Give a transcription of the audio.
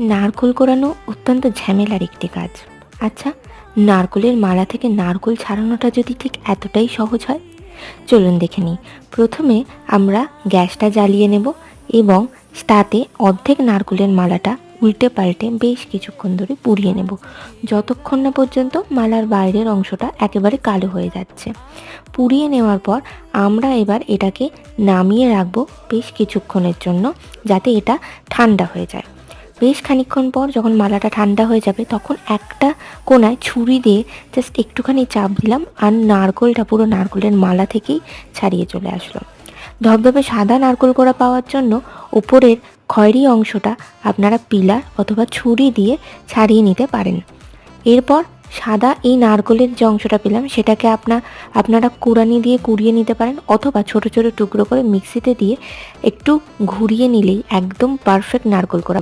নারকোল কোড়ানো অত্যন্ত ঝামেলার একটি কাজ। আচ্ছা, নারকোলের মালা থেকে নারকোল ছাড়ানোটা যদি ঠিক এতটাই সহজ হয়, চলুন দেখে নিই। প্রথমে আমরা গ্যাসটা জ্বালিয়ে নেব এবং তাতে অর্ধেক নারকোলের মালাটা উল্টে পাল্টে বেশ কিছুক্ষণ ধরে পুড়িয়ে নেব, যতক্ষণ না পর্যন্ত মালার বাইরের অংশটা একেবারে কালো হয়ে যাচ্ছে। পুড়িয়ে নেওয়ার পর আমরা এবার এটাকে নামিয়ে রাখবো বেশ কিছুক্ষণের জন্য, যাতে এটা ঠান্ডা হয়ে যায়। বেশ খানিকক্ষণ পর যখন মালাটা ঠান্ডা হয়ে যাবে, তখন একটা কোণায় ছুরি দিয়ে জাস্ট একটুখানি চাপ দিলাম, আর নারকোলটা পুরো নারকোলের মালা থেকেই ছাড়িয়ে চলে আসলো। ধবধবে সাদা নারকোল কোড়া পাওয়ার জন্য ওপরের খয়েরি অংশটা আপনারা পিলার অথবা ছুরি দিয়ে ছাড়িয়ে নিতে পারেন। এরপর সাদা এই নারকোলের যে অংশটা পেলাম, সেটাকে আপনারা কুড়ানি দিয়ে কুড়িয়ে নিতে পারেন, অথবা ছোট ছোট টুকরো করে মিক্সিতে দিয়ে একটু ঘুরিয়ে নিলেই একদম পারফেক্ট নারকোল কোড়া।